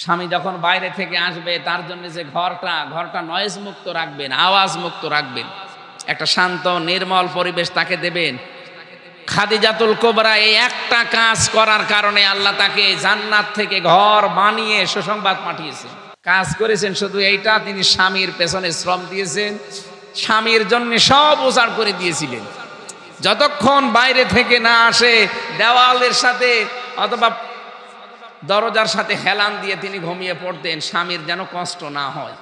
স্বামী যখন বাইরে থেকে আসবে তার জন্য যে ঘরটা নয়েজ মুক্ত রাখবেন, আওয়াজ মুক্ত রাখবেন, একটা শান্ত নির্মল পরিবেশ তাকে দেবেন। খাদিজাতুল কুবরা এই একটা কাজ করার কারণে আল্লাহ তাকে জান্নাত থেকে ঘর বানিয়ে সুসংবাদ পাঠিয়েছেন। কাজ করেছেন শুধু এইটা, তিনি স্বামীর পেছনে শ্রম দিয়েছেন, স্বামীর জন্য সব উজাড় করে দিয়েছিলেন। যতক্ষণ বাইরে থেকে না আসে দেওয়ালের সাথে অথবা দরজার সাথে হেলান দিয়ে তিনি ঘুমিয়ে পড়তেন, স্বামীর যেন কষ্ট না হয়।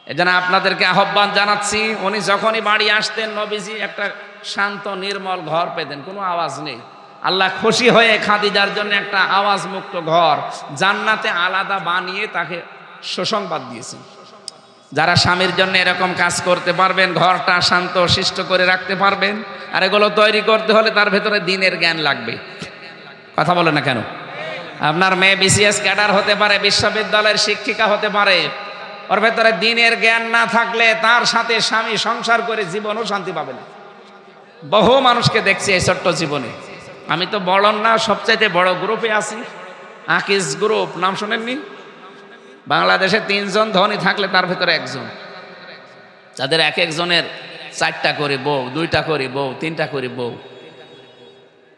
এজন্য আপনাদেরকে আহ্বান জানাচ্ছি, উনি যখনই বাড়ি আসতেন নবীজি একটা শান্ত নির্মল ঘর পেতেন, কোনো আওয়াজ নেই। আল্লাহ খুশি হয়ে খাদিজার জন্য একটা আওয়াজ মুক্ত ঘর জান্নাতে আলাদা বানিয়ে তাকে সুসংবাদ দিয়েছেন। যারা স্বামীর জন্য এরকম কাজ করতে পারবেন, ঘরটা শান্ত শিষ্ট করে রাখতে পারবেন, আর এগুলো তৈরি করতে হলে তার ভেতরে দ্বীনের জ্ঞান লাগবে। কথা বলে না কেন? আপনার মেয়ে বিসিএস ক্যাডার হতে পারে, বিশ্ববিদ্যালয়ের শিক্ষিকা হতে পারে, ওর ভেতরে দ্বীনের জ্ঞান না থাকলে তার সাথে স্বামী সংসার করে জীবনও শান্তি পাবে না। বহু মানুষকে দেখছি এই ছোট্ট জীবনে। আমি তো বড় না, সবচাইতে বড় গ্রুপে আছি, আকিজ গ্রুপ, নাম শোনেননি? বাংলাদেশে 3 জন ধনী থাকলে তার ভেতরে একজন, যাদের এক একজনের 4টা করে বউ, 2টা করে বউ, 3টা করে বউ।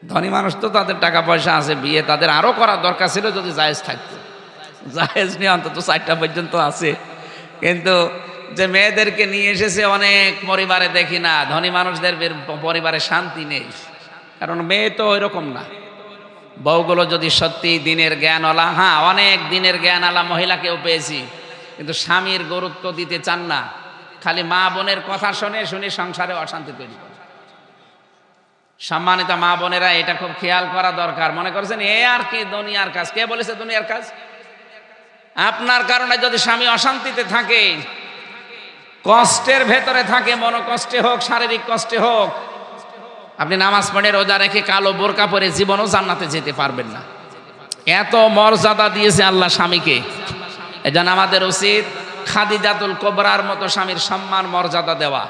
ধনী মানুষ তো, তাদের টাকা পয়সা আছে, বিয়ে তাদের আরো করার দরকার ছিল যদি জায়েজ থাকতো। জায়েজ নিয়ে অন্তত 4টা পর্যন্ত আছে। কিন্তু যে মেয়েদেরকে নিয়ে এসেছে অনেক পরিবারে দেখি না, ধনী মানুষদের পরিবারে শান্তি নেই, কারণ মেয়ে তো ওইরকম না। বউগুলো যদি সত্যি দিনের জ্ঞানওয়ালা, হ্যাঁ অনেক দিনের জ্ঞানওয়ালা মহিলাকেও পেয়েছি, কিন্তু স্বামীর গুরুত্ব দিতে চান না, খালি মা বোনের কথা শুনে শুনে সংসারে অশান্তি তৈরি করে। সম্মানিত মা বোনেরা, এটা খুব খেয়াল করা দরকার। মনে করছেন এ আর কি দুনিয়ার কাজ? কে বলেছে দুনিয়ার কাজ? আপনার কারণে যদি স্বামী অশান্তিতে থাকে, কষ্টের ভেতরে থাকে, মনোকষ্টে হোক শারীরিক কষ্টে হোক, আপনি নামাজ পড়ে রোজা রেখে কালো বোরকা পরে জীবনও জান্নাতে যেতে পারবেন না। এত মর্যাদা দিয়েছে আল্লাহ স্বামীকে। এজন্য আমাদের উচিত খাদিজাতুল কুবরার মতো স্বামীর সম্মান মর্যাদা দেওয়া।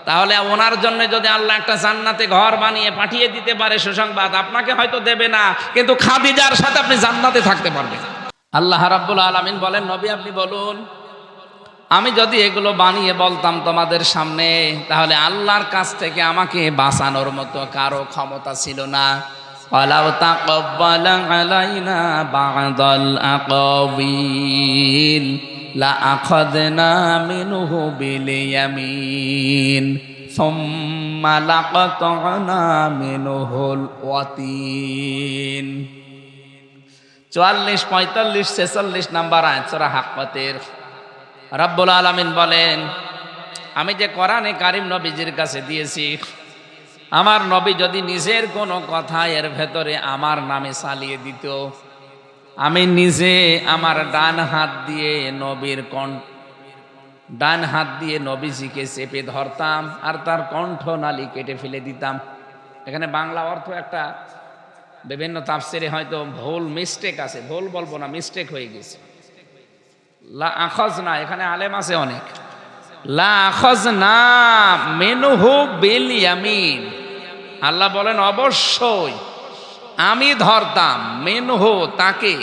তাহলে ওনার জন্য যদি আল্লাহ একটা জান্নাতে ঘর বানিয়ে পাঠিয়ে দিতে পারে সুসংবাদ, আপনাকে হয়তো দেবে না, কিন্তু খাদিজার সাথে আপনি জান্নাতে থাকতে পারবেন। আল্লাহ রাব্বুল আলামিন বলেন, নবী আপনি বলুন, আমি যদি এগুলো বানিয়ে বলতাম তোমাদের সামনে, তাহলে আল্লাহর কাছ থেকে আমাকে বাঁচানোর মতো কারো ক্ষমতা ছিল না। ওয়ালাউ তাকাব্বালা আলাইনা বা'দাল আকাবিল লা আখাযনা মিনহু বিল ইয়ামিন সুম্মা লাকাতা'না মিনহুল ওয়াতিন। 44, 45, 46 নাম্বার আয়াত সূরা হাক্কাতের। রব্বুল আলামিন বলেন, আমি যে কোরআনে কারীম নবীজির কাছে দিয়েছি, আমার নবী যদি নিজের কোনো কথা এর ভেতরে আমার নামে চালিয়ে দিত, আমি নিজে আমার ডান হাত দিয়ে নবীজিকে চেপে ধরতাম আর তার কণ্ঠনালী কেটে ফেলে দিতাম। এখানে বাংলা অর্থ একটা বিভিন্ন তাফসিরে হয়তো ভুল মিস্টেক আছে, ভুল বলবো না, মিস্টেক হয়ে গেছে। লা আখাযনা, এখানে আলেম আছে অনেক। লা আখাযনা মিনহু বিল ইয়ামিন, আল্লাহ বলেন অবশ্যই আমি ধরতাম, মিনহু তাকে,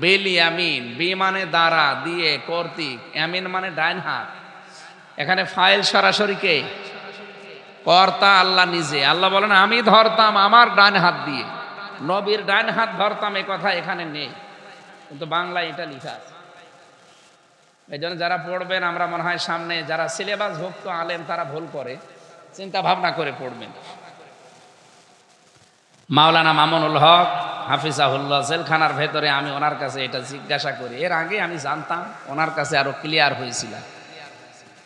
বিল ইয়ামিন, বি মানে দ্বারা, দিয়ে কর্তৃক, ইয়ামিন মানে ডাইন হাত। এখানে ফাইল সরাসরি কে? কর্তা আল্লাহ নিজে। আল্লাহ বলেন আমি ধরতাম আমার ডান হাত দিয়ে। নবীর ডান হাত ধরতাম এ কথা এখানে নেই, কিন্তু বাংলায় এটা লেখা আছে। এই জন্য যারা পড়বেন, আমরা মনে হয় সামনে যারা সিলেবাস ভুক্ত আলেম তারা ভুল করে, চিন্তা ভাবনা করে পড়বেন। মাওলানা মামুনুল হক হাফিজাহুল্লাহ জেলখানার ভেতরে আমি ওনার কাছে এটা জিজ্ঞাসা করি, এর আগে আমি জানতাম, ওনার কাছে আরো ক্লিয়ার হয়েছিলাম।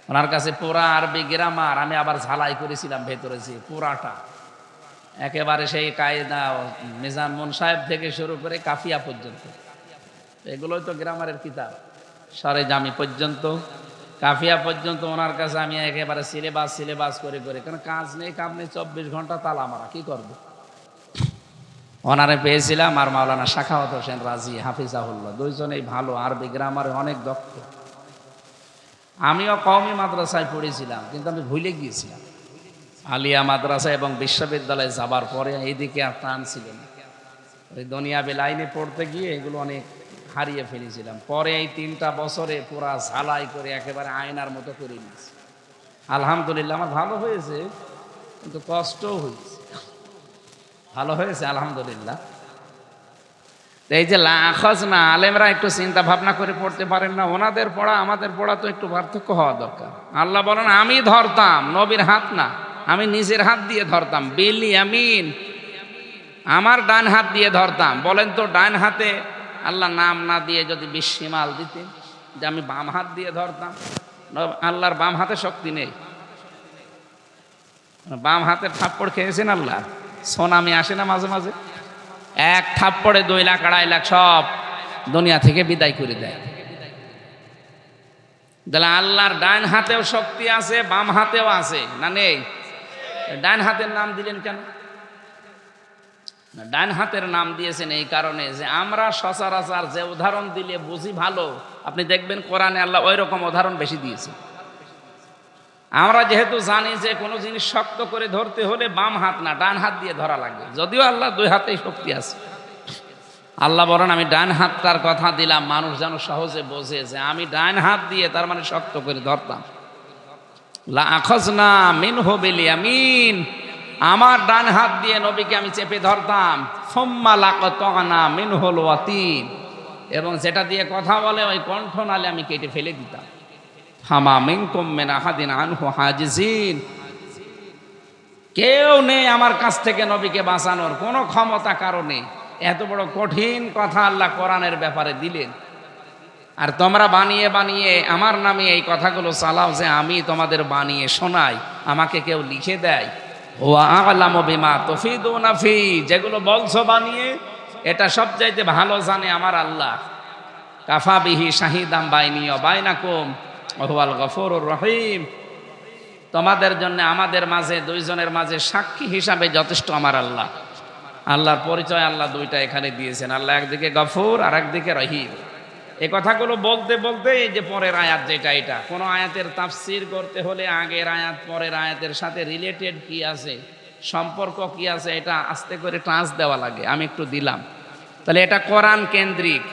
ওনার কাছে পুরা আরবি গ্রামার আমি আবার ঝালাই করেছিলাম ভেতরে, যে পুরাটা একেবারে সেই কায়দা মিজান মুন সাহেব থেকে শুরু করে কাফিয়া পর্যন্ত, এগুলোই তো গ্রামারের কিতাব, সরে জামি পর্যন্ত, কাফিয়া পর্যন্ত ওনার কাছে আমি একেবারে সিলেবাস করে করে, কারণ কাজ নেই কাম নেই, 24 ঘন্টা তালা মারা, কি করব। ওনারে পেয়েছিলাম আর মাওলানা শাখাওয়াত হোসেন রাজি হাফিজাহুল্লাহ, দুইজনেই ভালো, আরবি গ্রামারে অনেক দক্ষ। আমিও কওমি মাদ্রাসায় পড়েছিলাম, কিন্তু আমি ভুলে গিয়েছিলাম। আলিয়া মাদ্রাসা এবং বিশ্ববিদ্যালয়ে যাবার পরে এইদিকে আর টান ছিল না। ওই দুনিয়াবি লাইনে পড়তে গিয়ে এগুলো অনেক হারিয়ে ফেলেছিলাম। পরে এই 3টা বছরে পুরা ঝালাই করে একেবারে আয়নার মতো করে নিয়েছি। আলহামদুলিল্লাহ আমার ভালো হয়েছে, কিন্তু কষ্টও হয়েছে। ভালো হয়েছে আলহামদুলিল্লাহ। এই যে লাখজ না, আলেমরা একটু চিন্তা ভাবনা করে পড়তে পারেন না? ওনাদের পড়া আমাদের পড়া তো একটু পার্থক্য হওয়া দরকার। আল্লাহ বলেন আমি ধরতাম, নবীর হাত না, আমি নিজের হাত দিয়ে ধরতাম। বিল ইয়ামিন, আমার ডান হাত দিয়ে ধরতাম। বলেন তো ডান হাতে আল্লাহ নাম না দিয়ে যদি বিশ্বমাল দিতেন যে আমি বাম হাত দিয়ে ধরতাম? আল্লাহর বাম হাতে শক্তি নেই। বাম হাতে থাপ্পড় খেয়েছেন আল্লাহ, সোনামি আসে না মাঝে মাঝে, এক থাপ্পড়ে 2 লাখ 2.5 লাখ সব দুনিয়া থেকে বিদায় করে দেয়। তাহলে আল্লাহর ডান হাতেও শক্তি আছে, বাম হাতেও আছে না নেই? ডান হাতের নাম দিলেন কেন? ডান হাতের নাম দিয়েছেন এই কারণে যে আমরা সচরাচর যে উদাহরণ দিলে বুঝি ভালো, আপনি দেখবেন কোরআনে আল্লাহ ওই রকম উদাহরণ বেশি দিয়েছে। আমরা যেহেতু জানি যে কোনো জিনিস শক্ত করে ধরতে হলে বাম হাত না ডান হাত দিয়ে ধরা লাগবে, যদিও আল্লাহ 2 হাতেই শক্তি আছে। আল্লাহ বলেন আমি ডান হাতটার কথা দিলাম, মানুষ যেন সহজে বোঝে যে আমি ডান হাত দিয়ে তার মানে শক্ত করে ধরতাম। লা আখাযনা মিনহু বিল ইয়ামিন, আমার ডান হাত দিয়ে নবীকে আমি চেপে ধরতাম। সুম্মা লাকাতানা মিনহুল ওয়াতিন, এবং যেটা দিয়ে কথা বলে ওই কণ্ঠনালী আমি কেটে ফেলে দিতাম। ফামা মিনকুম মিন আহাদিন আনহু হাজিজিন, কেউ নেই আমার কাছ থেকে নবীকে বাঁচানোর কোনো ক্ষমতা কারণে। এত বড় কঠিন কথা আল্লাহ কোরআনের ব্যাপারে দিলেন, আর তোমরা বানিয়ে বানিয়ে আমার নামে এই কথাগুলো চালাও যে আমি তোমাদের বানিয়ে শোনাই, আমাকে কেউ লিখে দেয়। ওয়া আ'লামু বিমা তুফিদুনা ফি, যেগুলো বলছো বানিয়ে এটা সবচাইতে ভালো জানে আমার আল্লাহ। কাফা বিহি শাহিদাম বাইনি ওয়া বাইনাকুম ওয়া হুয়াল গফুরুর রহিম, তোমাদের জন্য আমাদের মাঝে 2 জনের মাঝে সাক্ষী হিসাবে যথেষ্ট আমার আল্লাহ। আল্লাহর পরিচয় আল্লাহ 2টা এখানে দিয়েছেন, আল্লাহ একদিকে গফুর আর একদিকে রহিম। এই কথাগুলো বলতে বলতে এই যে পরের আয়াত যেটা, এটা কোনো আয়াতের তাফসীর করতে হলে আগের আয়াত পরের আয়াতের সাথে রিলেটেড কি আছে, সম্পর্ক কি আছে, এটা আস্তে করে ট্রান্স দেওয়া লাগে। আমি একটু দিলাম, তাহলে এটা কোরআন কেন্দ্রিক।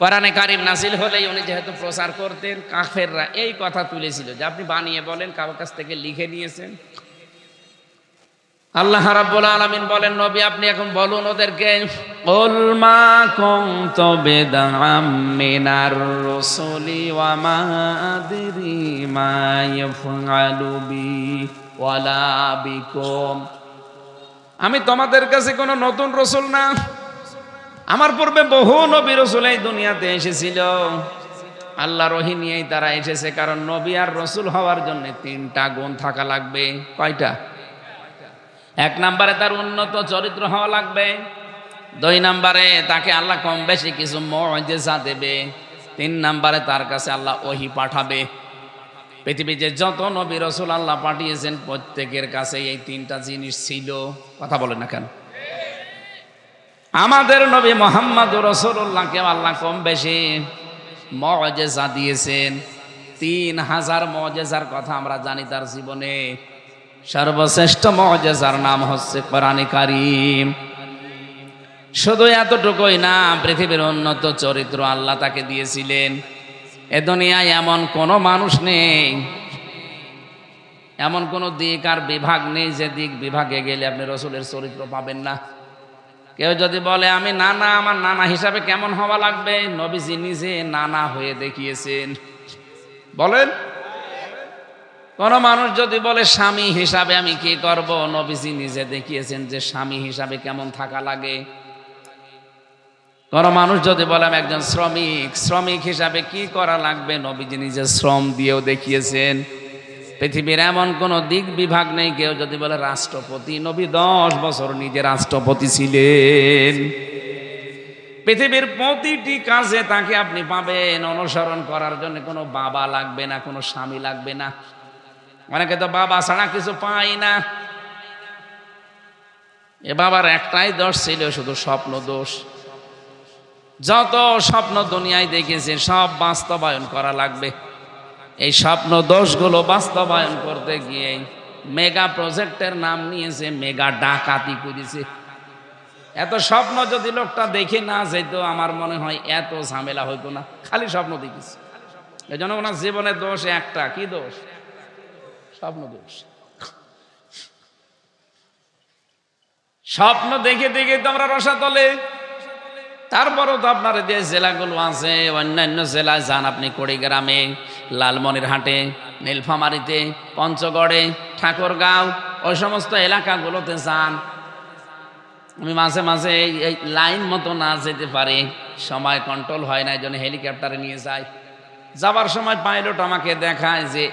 কোরআনে কারিম নাজিল হলেই উনি যেহেতু প্রচার করতেন, কাফেররা এই কথা তুলেছিল যে আপনি বানিয়ে বলেন, কারো কাছ থেকে লিখে নিয়েছেন। আল্লাহ রাব্বুল আলামিন বলেন নবী আপনি এখন বলুন ওদেরকে, কুল মা কুনতু বিদআম মিনার রাসূলি ওয়া মা আদরি মা ইয়াফআলু বি ওয়ালা বিকুম, আমি তোমাদের কাছে কোনো নতুন রাসূল না, আমার পূর্বে বহু নবী রাসূল এই দুনিয়াতে এসেছিল। আল্লাহর ওহী নিয়েই তারা এসেছে, কারণ নবী আর রাসূল হওয়ার জন্য 3টা গুণ থাকা লাগবে। কয়টা? 1 নম্বরে তার উন্নত চরিত্র হওয়া লাগবে, 2 নম্বরে তাকে আল্লাহ কম বেশি কিছু মুজিজা দেবে, 3 নম্বরে তার কাছে আল্লাহ ওহী পাঠাবে। পৃথিবীতে যত নবী রাসূল আল্লাহ পাঠিয়েছেন প্রত্যেকের কাছে এই 3টা জিনিস ছিল। কথা বলেন না কেন? আমাদের নবী মুহাম্মদুর রাসূলুল্লাহকে আল্লাহ কম বেশি মুজিজা দিয়েছেন। 3000 মুজিজার কথা আমরা জানি তার জীবনে। সর্বশ্রেষ্ঠ মুজিজার নাম হচ্ছে কোরআনে কারীম। শুধু এতটুকুই না, পৃথিবীর উন্নত চরিত্র আল্লাহ তাকে দিয়েছিলেন। এ দুনিয়ায় এমন কোনো মানুষ নেই, এমন কোনো দিক আর বিভাগ নেই যে দিক বিভাগে গেলে আপনি রাসূলের চরিত্র পাবেন না। কেউ যদি বলে আমি নানা, আমার নানা হিসাবে কেমন হওয়া লাগবে, নবীজি নিজে নানা হয়ে দেখিয়েছেন। বলেন, কোন মানুষ যদি বলে স্বামী হিসাবে আমি কি করব, নবীজি নিজে দেখিয়েছেন যে স্বামী হিসাবে কেমন থাকা লাগে। কোন মানুষ যদি বলে আমি একজন শ্রমিক, শ্রমিক হিসাবে কি করা লাগবে, নবীজি নিজে শ্রম দিয়েও দেখিয়েছেন। পৃথিবীর এমন কোন দিক বিভাগ নেই। কেউ যদি বলে রাষ্ট্রপতি, নবী 10 বছর নিজে রাষ্ট্রপতি ছিলেন। পৃথিবীর প্রতিটি কাজে তাকে আপনি পাবেন। অনুসরণ করার জন্য কোনো বাবা লাগবে না, কোনো স্বামী লাগবে না। অনেকে তো বাবা ছাড়া কিছু পাই না। এ বাবার একটাই দোষ ছিল, শুধু স্বপ্ন দোষ। যত স্বপ্ন দুনিয়ায় দেখেছে সব বাস্তবায়ন করা লাগবে। এই স্বপ্ন দোষগুলো বাস্তবায়ন করতে গিয়ে মেগা প্রজেক্টের নাম নিয়েছে, মেগা ডাকাতি করেছে। এত স্বপ্ন যদি লোকটা দেখে না যেত, আমার মনে হয় এত ঝামেলা হইতো না। খালি স্বপ্ন দেখিস, এই জন্য ওনার জীবনের দোষ একটা, কি দোষ? স্বপ্ন দোষ। স্বপ্ন দেখে দেখে তো আমরা রসাতলে। তারপরও তো আপনার যে জেলাগুলো আছে, অন্যান্য জেলায় যান আপনি, কুড়িগ্রামে, লালমনিরহাটে, নীলফামারীতে, পঞ্চগড়ে, ঠাকুরগাঁও, ওই সমস্ত এলাকাগুলোতে যান। আমি মাঝে মাঝে এই লাইন মতো না যেতে পারি, সময় কন্ট্রোল হয় না, এই জন্য হেলিকপ্টারে নিয়ে যাই। যাবার সময় পাইলট আমাকে দেখায় যে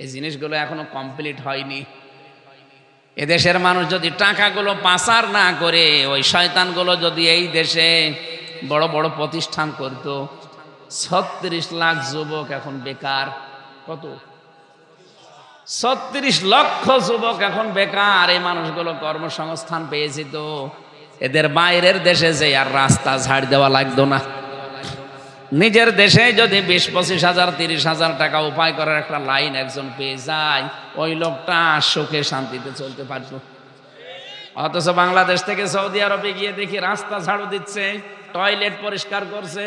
এই জিনিসগুলো এখনো কমপ্লিট হয়নি। এদেশের মানুষ যদি টাকাগুলো পাচার না করে, ওই শয়তানগুলো যদি এই দেশে বড় বড় প্রতিষ্ঠান করত, 36 লাখ যুবক এখন বেকার। কত? 36 লক্ষ যুবক এখন বেকার। এই মানুষগুলো কর্মসংস্থান পেয়েছে তো এদের বাইরের দেশে যে আর রাস্তা ঝাড় দেওয়া লাগতো না। নিজের দেশে যদি 20-25 হাজার 30 হাজার টাকা উপায় করার একটা লাইন একজন পেয়ে যায়, ওই লোকটা সুখে শান্তিতে চলতে পারত। অথচ বাংলাদেশ থেকে সৌদি আরবে গিয়ে দেখি রাস্তা ঝাড়ু দিচ্ছে, টয়লেট পরিষ্কার করছে,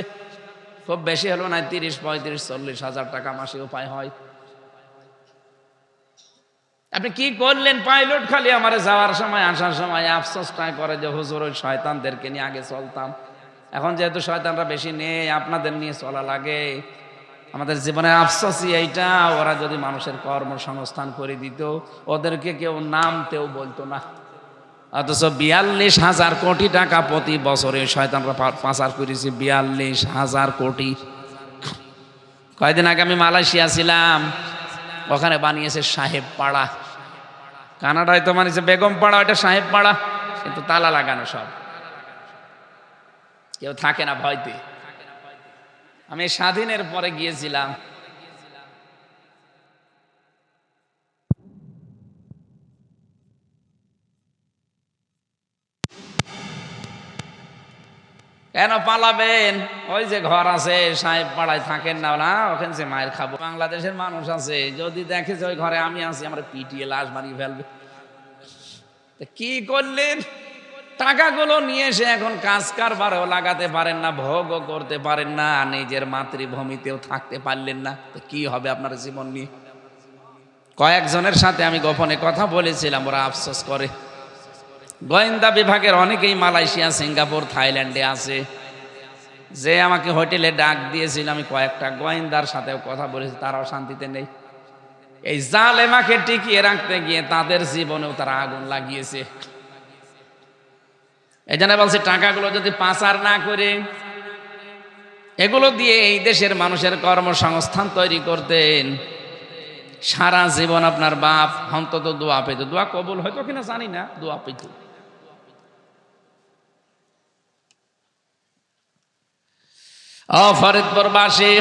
খুব বেশি হলো না 30-35-40 হাজার টাকা মাসে উপায় হয়। আপনি কি করলেন? পাইলট খালি আমার যাওয়ার সময় আসার সময় আফসোসটা করে যে হুজুর ওই শয়তানদেরকে নিয়ে আগে চলতাম, এখন যেহেতু শয়তানরা বেশি নেই, আপনাদের নিয়ে চলা লাগে। আমাদের জীবনের আফসোসই এইটা, ওরা যদি মানুষের কর্মসংস্থান করে দিত, ওদেরকে কেউ নামতেও বলতো না। অথচ 42,000 কোটি টাকা প্রতি বছরে শয়তানরা পাচার করেছে। 42,000 কোটি। কয়েকদিন আগে আমি মালয়েশিয়া ছিলাম, ওখানে বানিয়েছে সাহেব পাড়া। কানাডায় তো বানিয়েছে বেগম পাড়া, ওইটা সাহেব পাড়া, কিন্তু তালা লাগানো, সব কেউ থাকে না ভয়তে। আমি স্বাধীনের পরে গিয়েছিলাম, কেন পালাবেন? ওই যে ঘর আছে সাহেব পাড়ায়, থাকেন না? না, ওখানে যে মায়ের খাবো। বাংলাদেশের মানুষ আছে, যদি দেখে যে ওই ঘরে আমি আছি, আমার পিটিয়ে লাশ বানিয়ে ফেলবে। কি করলেন? টাকাগুলো নিয়ে এসে এখন কাজ কারবারও লাগাতে পারেন না, ভোগও করতে পারেন না, নিজের মাতৃভূমিতেও থাকতে পারলেন না। তো কি হবে আপনার জীবন নিয়ে? কয়েকজনের সাথে আমি গোপনে কথা বলেছিলাম, ওরা আফসোস করে। গোয়েন্দা বিভাগের অনেকেই মালয়েশিয়া, সিঙ্গাপুর, থাইল্যান্ডে আছে, যে আমাকে হোটেলে ডাক দিয়েছিল। আমি কয়েকটা গোয়েন্দার সাথেও কথা বলেছি, তারাও শান্তিতে নেই। এই জালেমাকে টিকিয়ে রাখতে গিয়ে তাদের জীবনেও তারা আগুন লাগিয়েছে। এই জন্য বলছে, টাকাগুলো যদি পাচার না করে এগুলো দিয়ে এই দেশের মানুষের কর্মসংস্থান তৈরি করতেন, সারা জীবন আপনার বাপ অন্তত দোয়া পেত। দোয়া কবুল হয়তো কিনা জানি না, দোয়া পেত। ও ফরিদপুরবাসী,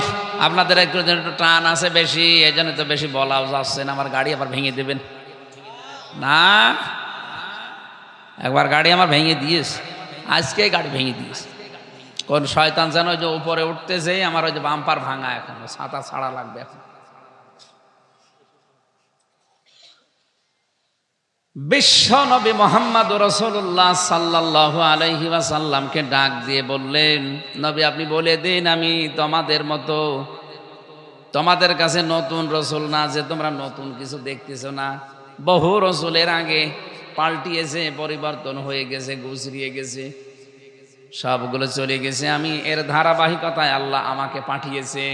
আপনাদের একটু টান আছে বেশি, এই জন্য তো বেশি বলাও যাচ্ছে না। আমার গাড়ি আবার ভেঙে দেবেন না? একবার গাড়ি আমার ভেঙে দিয়েছে, আজকে গাড়ি ভেঙে দিয়েছে। কোন শয়তান যেন ওই যে উপরে উঠতেছে, আমার ওই যে বাম্পার ভাঙা, এখন ছাতা ছাড়া লাগবে। এখন বিশ্ব নবী মুহাম্মদ রাসূলুল্লাহ সাল্লাল্লাহু আলাইহি ওয়াসাল্লামকে ডাক দিয়ে বললেন, নবী আপনি বলে দিন, আমি তোমাদের মতো, তোমাদের কাছে নতুন রসুল না যে তোমরা নতুন কিছু দেখতেছো না। বহু রসুলের আগে পাল্টিয়েছে, পরিবর্তন হয়ে গেছে, গুজরিয়ে গেছে, সবগুলো চলে গেছে। আমি এর ধারাবাহিকতায় আল্লাহ আমাকে পাঠিয়েছে।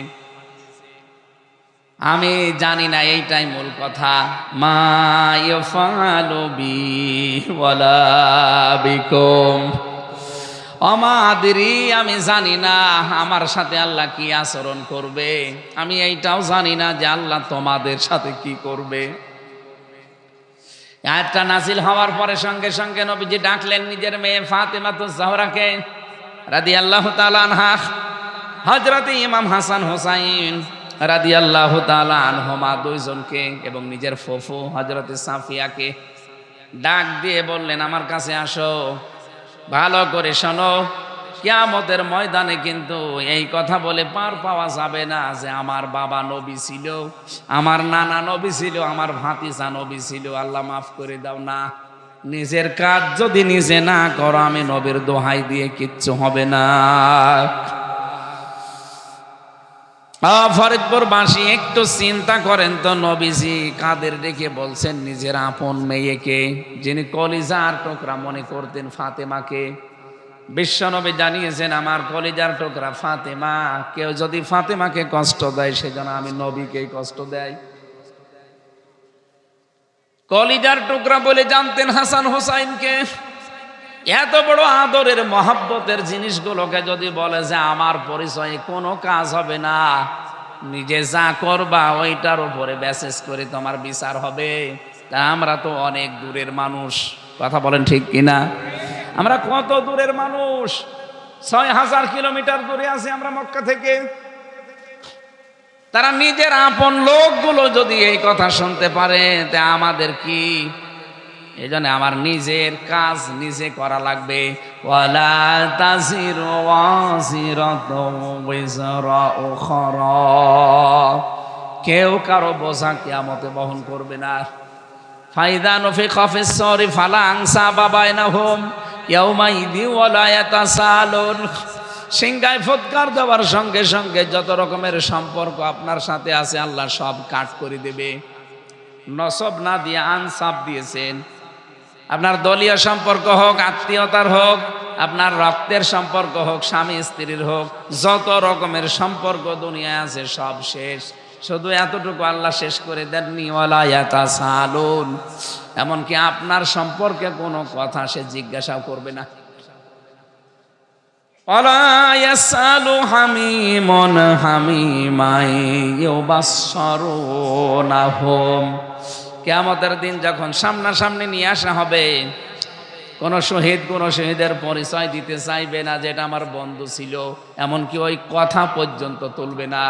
আমি জানি না, এইটাই মূল কথা। মা ইয়াফালু বি ওয়ালা বিকুম অমাদিরি, আমি জানি না আমার সাথে আল্লাহ কি আচরণ করবে। আমি এইটাও জানি না যে আল্লাহ তোমাদের সাথে কি করবে। আয়াতটা নাযিল হওয়ার পরে সঙ্গে সঙ্গে নবীজি ডাকলেন নিজের মেয়ে ফাতেমাতুজ জাহরাকে রাদিয়াল্লাহু তাআলা আনহা, হযরত ইমাম হাসান হোসাইন রাদিয়াল্লাহু তাআলা আনহুমা, দুইজনকে, এবং নিজের ফুফু হযরত সাফিয়াকে ডাক দিয়ে বললেন, আমার কাছে আসো, ভালো করে শোনো। কিয়ামতের ময়দানে কিন্তু এই কথা বলে পার পাওয়া যাবে না যে আমার বাবা নবী ছিল, আমার নানা নবী ছিল, আমার ভাতিজা নবী ছিল, আল্লাহ মাফ করে দাও, না। নিজের কাজ যদি নিজে না করো, আমি নবীর দোহাই দিয়ে কিচ্ছু হবে না। ফরিদপুরবাসী একটু চিন্তা করেন তো, নবীজি কাদের রেখে বলছেন নিজের আপন মেয়েকে, যিনি কলিজার টুকরা মনে করতেন ফাতেমাকে। বিশ্বনবী জানিয়েছেন, আমার কলিজার টুকরা ফাতেমা, কেউ যদি ফাতেমাকে কষ্ট দেয় সেজন্য আমি নবীকেই কষ্ট দেয়। কলিজার টুকরা বলে জানতেন হাসান হোসাইনকে। এত বড় আদরের মহাব্বতের জিনিসগুলোকে যদি বলে যে আমার পরিচয়ে কোনো কাজ হবে না, নিজে যা করবা ওইটার উপরে মেসেজ করে তোমার বিচার হবে, তা আমরা তো অনেক দূরের মানুষ। কথা বলেন ঠিক কিনা? আমরা কত দূরের মানুষ, ৬,০০০ কিলোমিটার দূরে আছি আমরা মক্কা থেকে। তারা নিজের আপন লোকগুলো যদি এই কথা শুনতে পারে, তা আমাদের কি? এই জন্য আমার নিজের কাজ নিজে করা লাগবে। ওয়ালা তাজিরু ওয়াজিরাতুন ওয়িজরা উখরা, কেউ কারো বোঝা কিয়ামতে বহন করবে না। ফাইদা নুফিখা ফিস সূরি ফালা আনসাবা বাইনাহুম ইয়াউমাইযি ওয়ালা ইয়াতাসালুন, সিংহায় ফুৎকার দেওয়ার সঙ্গে সঙ্গে যত রকমের সম্পর্ক আপনার সাথে আছে আল্লাহ সব কাট করে দেবে। নসব না দিয়ে আনসাব দিয়েছেন। আপনার দলীয় সম্পর্ক হোক, আত্মীয়তার হোক, আপনার রক্তের সম্পর্ক হোক, স্বামী স্ত্রীর হোক, যত রকমের সম্পর্ক দুনিয়ায় আছে সব শেষ। শুধু এতটুকু আল্লাহ শেষ করে দেননি, ওয়ালা ইয়াতাসালুন, এমনকি আপনার সম্পর্কে কোনো কথা সে জিজ্ঞাসাও করবে না। ওয়ালা ইয়াসালু হামিমুন হামিমাই ইউবাসসারুনাহুম, কিয়ামতের দিন যখন সামনাসামনি নিয়ে আসা হবে, কোন শহীদের পরিচয় দিতে চাইবে না যেটা আমার বন্ধু ছিল, এমনকি ওই কথা পর্যন্ত তুলবে না।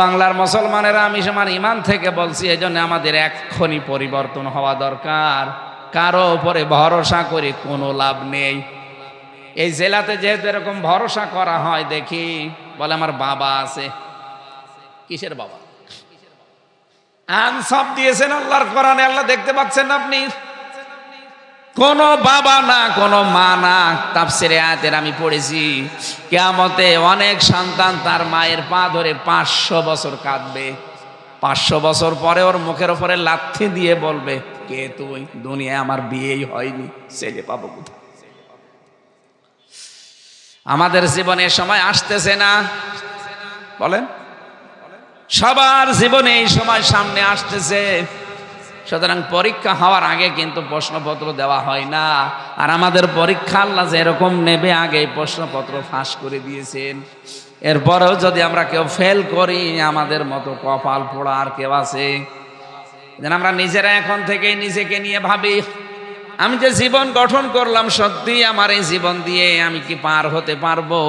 বাংলার মুসলমানেরা, আমি আমার ইমান থেকে বলছি, এই জন্য আমাদের এক্ষুনি পরিবর্তন হওয়া দরকার। কারো উপরে ভরসা করে কোনো লাভ নেই। এই জেলাতে যেহেতু এরকম ভরসা করা হয়, দেখি বলে আমার বাবা আছে। কিসের বাবা? আনসাব দিয়েছেন আল্লাহর কোরআনে, আল্লাহ দেখতে পাচ্ছেন আপনি? কোন বাবা না, কোন মা না। তাফসীরে আয়াতের আমি পড়েছি, কিয়ামতে অনেক সন্তান তার মায়ের পা ধরে 500 বছর কাঁদবে। 500 বছর পরে ওর মুখের উপরে লাথি দিয়ে বলবে, কে তুই? দুনিয়ায় আমার বিয়েই হয়নি, ছেলে পাবো কোথায়? আমাদের জীবনে সময় আসতেছে না? বলেন, সবার জীবনে এই সময় সামনে আসতেছে। সুতরাং পরীক্ষা হওয়ার আগে কিন্তু প্রশ্নপত্র দেওয়া হয় না। আর আমাদের পরীক্ষা আল্লাহ যেরকম নেবে আগে প্রশ্নপত্র ফাঁস করে দিয়েছেন। এরপরেও যদি আমরা কেউ ফেল করি, আমাদের মতো কপাল পোড়া আর কেউ আছে? যেন আমরা নিজেরা এখন থেকে নিজেকে নিয়ে ভাবি, আমি যে জীবন গঠন করলাম, সত্যি আমার এই জীবন দিয়ে আমি কি পার হতে পারবো?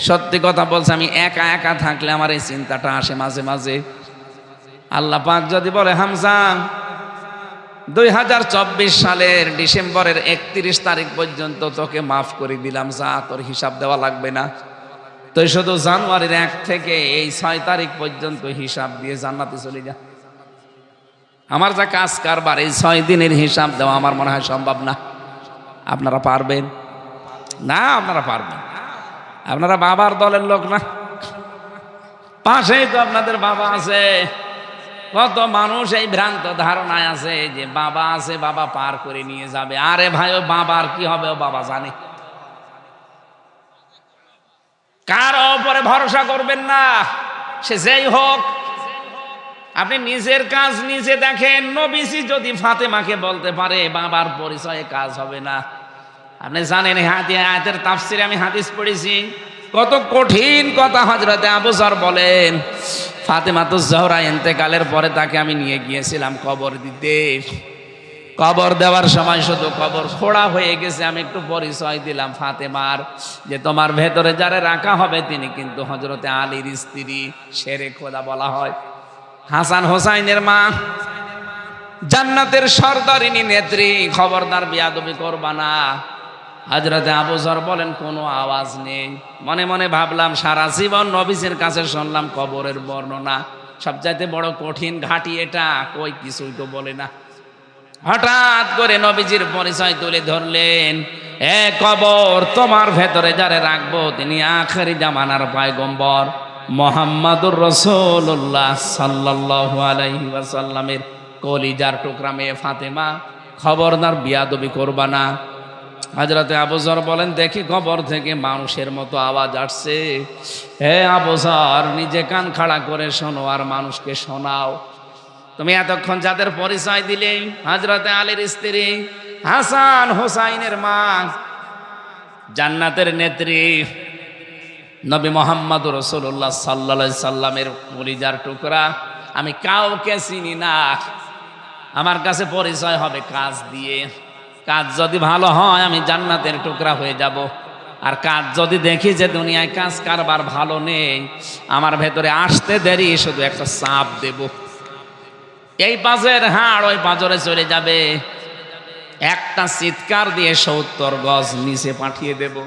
সত্যি কথা বলছি, আমি একা একা থাকলে আমার এই চিন্তাটা আসে মাঝে মাঝে। আল্লাহ পাক যদি বলে, হামজা 2024 সালের ডিসেম্বরের 31 তারিখ পর্যন্ত তোকে মাফ করে দিলাম, যা, তোর হিসাব দেওয়া লাগবে না। তুই শুধু জানুয়ারির 1 থেকে এই 6 তারিখ পর্যন্ত হিসাব দিয়ে জান্নাতে চলে যা। আমার যা কাজ কারবার, এই 6 দিনের হিসাব দেওয়া আমার মনে হয় সম্ভব না। আপনারা পারবেন না? আপনারা পারবেন? আপনারা বাবার দলের লোক না? পাশেই তো আপনাদের বাবা আছে। কত মানুষ এই ভ্রান্ত ধারণায় আছে যে বাবা আছে, বাবা পার করে নিয়ে যাবে। আরে ভাই, ও বাবার কি হবে? ও বাবা জানে। কারো উপরে ভরসা করবেন না, সে যেই হোক। আপনি নিজের কাজ নিজে দেখেন। নবীজি যদি ফাতেমাকে বলতে পারে বাবার পরিচয়ে কাজ হবে না, আপনি জানেন আয়াতের তাফসিরে আমি হাদিস পড়েছি, কত কঠিন কথা হযরতে আবু যর বলেন, ফাতেমাতুজ জহরা ইন্তেকালের পরে তাকে আমি নিয়ে গিয়েছিলাম কবর দিতে। কবর দেওয়ার সময় শুধু কবর খোঁড়া হয়ে গেছে, আমি একটু পরিচয় দিলাম ফাতেমার, যে তোমার ভেতরে যারে রাখা হবে তিনি কিন্তু হযরতে আলীর স্ত্রী, শেরে খোদা বলা হয়। হাসান হোসাইনের মা, জান্নাতের সরদারিনী নেত্রী, খবরদার বিয়াদবি করবা না। হযরতে আবু যর বলেন, কোনো আওয়াজ নেই। মনে মনে ভাবলাম, সারা জীবন নবীজির কাছে শুনলাম কবরের বর্ণনা, সবচাইতে বড় কঠিন ঘাটি এটা, কই কিছুই তো বলে না। হঠাৎ করে নবীজির পরিচয় তুলে ধরলেন, এ কবর, তোমার ভেতরে যারে রাখবো তিনি আখেরি জামানার পয়গম্বর মুহাম্মাদুর রাসূলুল্লাহ সাল্লাল্লাহু আলাইহি ওয়াসাল্লামের কলিজার টুকরা মেয়ে ফাতেমা, খবরদার বিয়াদবি করবা না। হযরতে আবু যর বলেন, দেখি কবর থেকে মানুষের মতো আওয়াজ আসছে। হে আবু যর, নিজে কান খাড়া করে শোনো আর মানুষকে শোনাও। তুমি এতক্ষণ যাদের পরিচয় দিলে, হযরতে আলীর স্ত্রী, হাসান হুসাইনের মা, জান্নাতের নেত্রী নবী মুহাম্মদুর রাসূলুল্লাহ সাল্লাল্লাহু আলাইহি সাল্লামের কলিজার টুকরা, আমি কাউকে চিনি না। আমার কাছে পরিচয় হবে কাজ দিয়ে। কাজ যদি ভালো হয় আমি জান্নাতের টুকরা হয়ে যাব, আর কাজ যদি দেখি যে দুনিয়ায় কাজ কারবার ভালো নেই, আমার ভেতরে আসতে দেরি, শুধু একটা চাপ দেব, এই পাঁজরের হাড় ওই পাঁজরে চলে যাবে, একটা চিৎকার দিয়ে ৭০ গজ নিচে পাঠিয়ে দেব।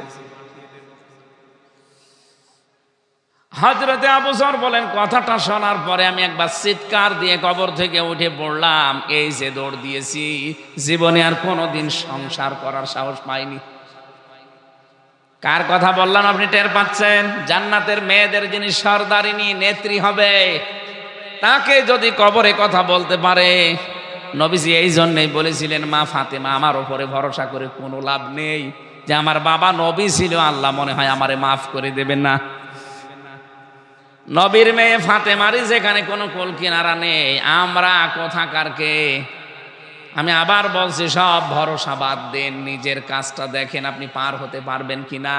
হযরতে আবু যর বলেন, কথাটা শোনার পরে আমি একবার চিৎকার দিয়ে কবর থেকে উঠে পড়লাম। এই যে দৌড় দিয়েছি, জীবনে আর কোনোদিন সংসার করার সাহস পাইনি। কার কথা বললাম আপনি টের পাচ্ছেন? জান্নাতের মেয়েদের যিনি সরদারিনী নেত্রী হবে, তাকে যদি কবরে কথা বলতে পারে, নবীজি এই জন্যই বলেছিলেন, মা ফাতেমা, আমার উপরে ভরসা করে কোনো লাভ নেই, যে আমার বাবা নবী ছিল, আল্লাহ মনে হয় আমারে মাফ করে দেবেন না। নবীর মেয়ে ফাতেমারই যেখানে কোনো কুল কিনারা নেই, আমরা কোথাকার কে? আমি আবার বলছি, সব ভরসা বাদ দেন, নিজের কাজটা দেখেন আপনি পার হতে পারবেন কিনা।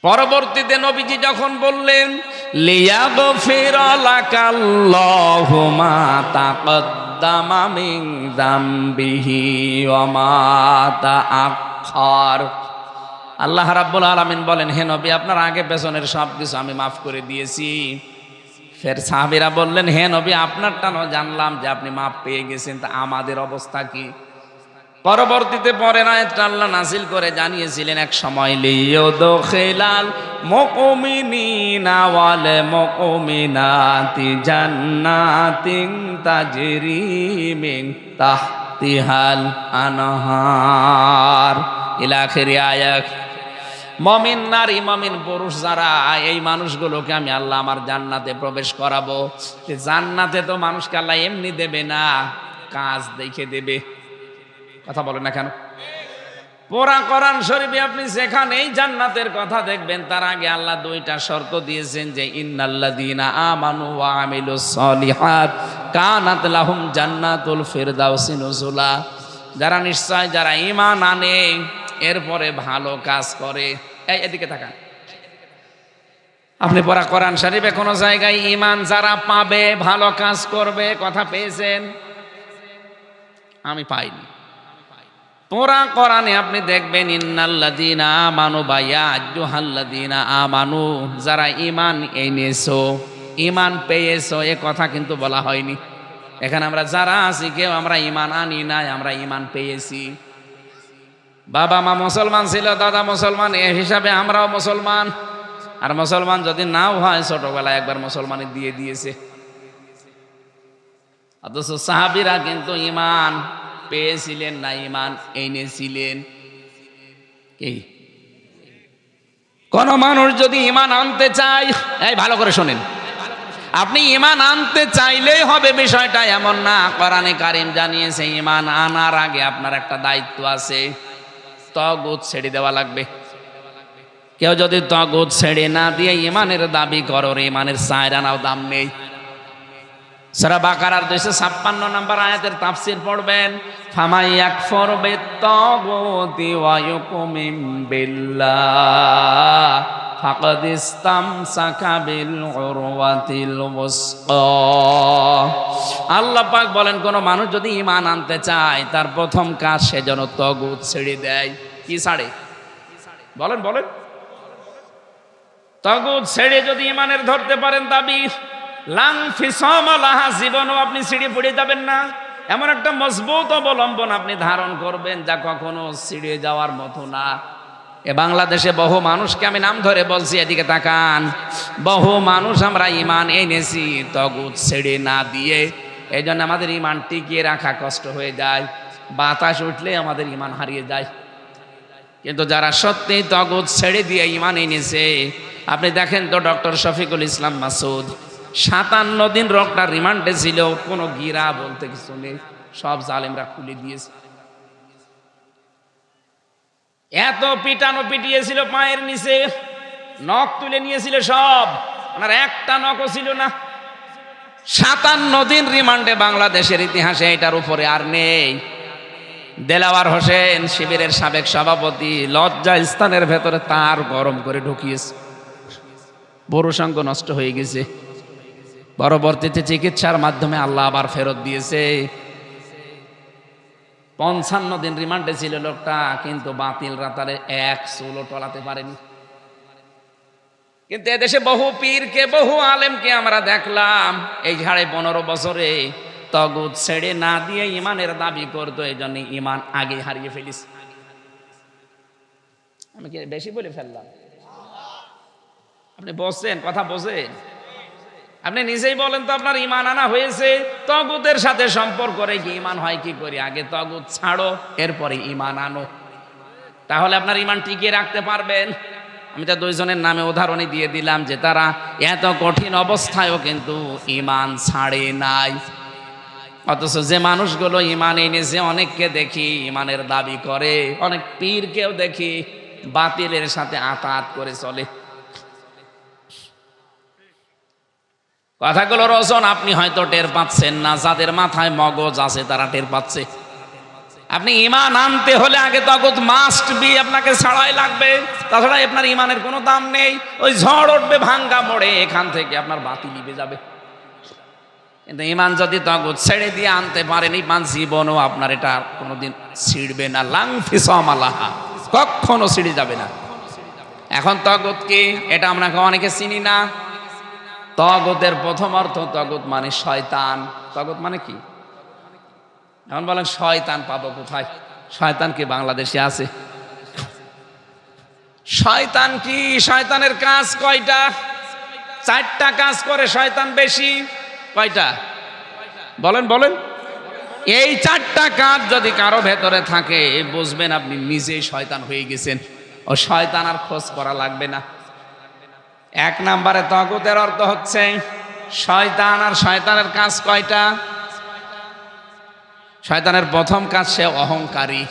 পরবর্তীতে নবীজি যখন বললেন, লিয়াগফির লাকাল্লাহু মা তাকদ্দামা মিন যামবিহি ওয়া মা তাআখার, আল্লাহ রাব্বুল আলামিন বলেন, হে নবী, আপনার আগে পেছনের সব কিছু আমি মাফ করে দিয়েছি। ফের সাহাবীরা বললেন, হে নবী, আপনারটা না জানলাম যে আপনি মাফ পেয়ে গেছেন, তা আমাদের অবস্থা কি? পরবর্তীতে পরের আয়াতটা আল্লাহ নাযিল করে জানিয়েছিলেন, এক সময় লিয়ুদখিলাল মুমিনিনা ওয়াল মুমিনাতি জান্নাতিন তাজরি মিন তাহতিহাল আনহার, ইলা আখিরি আয়াত। মুমিন নারী, মুমিন পুরুষ যারা, এই মানুষগুলোকে আমি আল্লাহ আমার জান্নাতে প্রবেশ করাবো। জান্নাতে তো মানুষকে আল্লাহ এমনি দেবে না, কাজ দেখে দেবে। কথা বলেন না কেন? পুরা কোরআন শরীফে আপনি যেখানেই জান্নাতের কথা দেখবেন, তার আগে আল্লাহ দুইটা শর্ত দিয়েছেন, যে ইন্নাল্লাযীনা আমানু ওয়া আমিলুস সলিহাত কানাত লাহুম জান্নাতুল ফিরদাউসি নুজুলা, যারা নিশ্চয় যারা ঈমান আনে, এরপরে ভালো কাজ করে। এদিকে তাকান, আপনি পড়া কোরআন শরীফে কোন জায়গায় ঈমান যারা পাবে, ভালো কাজ করবে কথা পেয়েছেন? আমি পাইনি। পুরা কোরআনে আপনি দেখবেন, ইন্নাল্লাযীনা আমানু বা ইয়া আইয়ুহাল্লাযীনা আমানু, যারা ঈমান এনেছো, ঈমান পেয়েছো, এ কথা কিন্তু বলা হয়নি। এখানে আমরা যারা আছি, কেউ আমরা ঈমান আনি নাই, আমরা ঈমান পেয়েছি। বাবা মা মুসলমান ছিল, দাদা মুসলমান, এ হিসাবে আমরাও মুসলমান। আর মুসলমান যদি নাও হয়, ছোটবেলায় একবার মুসলমানি দিয়ে দিয়েছে। অথচ সাহাবীরা কিন্তু ঈমান পেয়েছিলেন না, ঈমান এনেছিলেন। কি কোন মানুষ যদি ঈমান আনতে চায়, এই ভালো করে শোনেন, আপনি ঈমান আনতে চাইলেই হবে, বিষয়টা এমন না। কোরআনে কারীম জানিয়েছে, ঈমান আনার আগে আপনার একটা দায়িত্ব আছে, তাগুত ছেড়ে দেওয়া লাগবে। কেউ যদি তাগুত ছেড়ে না দিয়ে ঈমানের দাবি করো, ঈমানের চায়ের আনাও দাম নেই। সূরা বাকারার 256 নম্বর আয়াতের তাফসীর পড়বেন, ফামাই ইয়াকফুর বিত-তাগুতি ওয়া ইউমিন বিল্লাহ ফাকাদ ইসতামসাকা বিল উরওয়াতিল ওয়াসকা। আল্লাহ পাক বলেন, কোন মানুষ যদি ঈমান আনতে চায়, তার প্রথম কাজ সে যেন তাগুত ছেড়ে দেয়। কি ছাড়ে? বলেন বলেন। তাগুত ছেড়ে যদি ঈমানের ধরতে পারেন দাবি, লাং ফিসামা লাহা, জীবনও আপনি ছিঁড়ে পড়ে যাবেন না। এমন একটা মজবুত অবলম্বন আপনি ধারণ করবেন, যা কখনো ছিঁড়ে যাওয়ার মতো না। এ বাংলাদেশে বহু মানুষকে আমি নাম ধরে বলছি, এদিকে তাকান, বহু মানুষ আমরা ঈমান এনেছি তাগুত ছেড়ে না দিয়ে, এই জন্য আমাদের ইমান টিকিয়ে রাখা কষ্ট হয়ে যায়, বাতাস উঠলে আমাদের ইমান হারিয়ে যায়। কিন্তু যারা সত্যি তগুত ছেড়ে দিয়ে ইমান এনেছে, আপনি দেখেন তো ডক্টর শফিকুল ইসলাম মাসুদ 57 দিন রোগটা রিমান্ডে ছিল, কোনো গিরা বলতে কিছু নেই, সব জালেমরা খুলে দিয়েছে। এত পিটানো পিটিয়েছিল, পায়ের নিচে নখ তুলে নিয়েছিল সব, ওনার একটা নখও ছিল না। 57 দিন রিমান্ডে, বাংলাদেশের ইতিহাসে এটার উপরে আর নেই। দেলাওয়ার হোসেন শিবিরের সাবেক সভাপতি লজ্জা স্থানের ভেতরে তার গরম করে ঢুকিয়েছে, পুরুষাঙ্গ নষ্ট হয়ে গেছে। পরবর্তীতে চিকিৎসার মাধ্যমে আল্লাহ আবার ফেরত দিয়েছে। 55 দিন রিমান্ডে ছিল লোকটা, কিন্তু বাতিল রাতারে এক চুলও টলাতে পারেনি। কিন্তু এদেশে বহু পীরকে, বহু আলেমকে আমরা দেখলাম এই 15.5 বছরে তগুত ছেড়ে না দিয়ে ইমানের দাবি করতো, এই জন্য ইমান আগে হারিয়ে ফেলিস। আমি কি বেশি বলে ফেললাম? আপনি বসছেন, কথা বোঝেন? আপনি নিজেই বলেন তো, আপনার ইমান আনা হয়েছে? তগুতের সাথে সম্পর্ক রেখে ইমান হয় কি করে? আগে তগুত ছাড়ো, এরপরে ইমান আনো, তাহলে আপনার ইমান টিকিয়ে রাখতে পারবেন। আমি তো 2 জনের নামে উদাহরণই দিয়ে দিলাম যে তারা এত কঠিন অবস্থায়ও কিন্তু ইমান ছাড়ে নাই। অথচ যে মানুষগুলো ইমান এনেছে, অনেককে দেখি ইমানের দাবি করে, অনেক পীরকেও দেখি বাতিলের সাথে আতাত করে চলে। কথাগুলোর ওজন আপনি হয়তো টের পাচ্ছেন না, যাদের মাথায় মগজ আছে তারা টের পাচ্ছে। আপনি ইমান আনতে হলে আগে তগুত মাস্ট বি, আপনাকে ছাড়াই লাগবে, তাছাড়া আপনার ইমানের কোনো দাম নেই। ওই ঝড় উঠবে ভাঙ্গা মোড়ে, এখান থেকে আপনার বাতি নিভে যাবে। কিন্তু ইমান যদি তগুত ছেড়ে দিয়ে আনতে পারেন, ইমান জীবনও আপনার এটা কোনোদিন ছিড়বে না, লাংফিসমালাহা, কখনো ছিড়ে যাবে না। এখন তগুত কি, এটা আমরা অনেকে চিনি না। তগুতের প্রথম অর্থ, তগুত মানে শয়তান। তগুত মানে কি? এখন বলেন শয়তান পাবো কোথায়? শয়তান কি বাংলাদেশে আছে? শয়তান কি? শয়তানের কাজ কয়টা? 4টা কাজ করে শয়তান, বেশি কয়টা বলেন বলেন? এই 4টা কাজ যদি কারো ভেতরে থাকে, বুঝবেন আপনি নিজেই শয়তান হয়ে গেছেন, ও শয়তান আর খোঁজ করা লাগবে না। 1 নম্বরে তগুতের অর্থ হচ্ছে শয়তান। আর শয়তানের কাজ কয়টা? শয়তানের প্রথম কাজ, সে অহংকারী।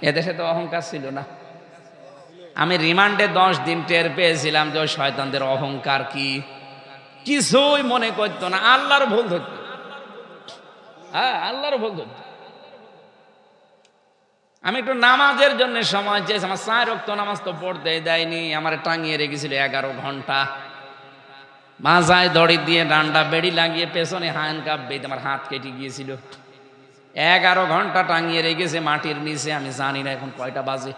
এদেশে তো অহংকার ছিল না। আমি রিমান্ডে 10 দিন টের পেয়েছিলাম যে ওই শয়তানদের অহংকার কি, কিছুই মনে করতো না, আল্লাহর ভুল ধরতো। হ্যাঁ, আল্লাহর ভুল ধরতো। আমি একটু নামাজের জন্য সময় চেয়েছি, আমার 4 ওয়াক্ত নামাজ তো পড়তে দেয়নি, আমার টাঙিয়ে রেখেছিল 11 ঘন্টা। মাজায় দড়ি দিয়ে ডান্ডা বেড়ি লাগিয়ে পেছনে হ্যান্ডকাপ বেঁধে আমার হাত কেটে গিয়েছিল। 11 ঘন্টা টাঙিয়ে রেখেছে মাটির নিচে। আমি জানি না এখন কয়টা বাজে,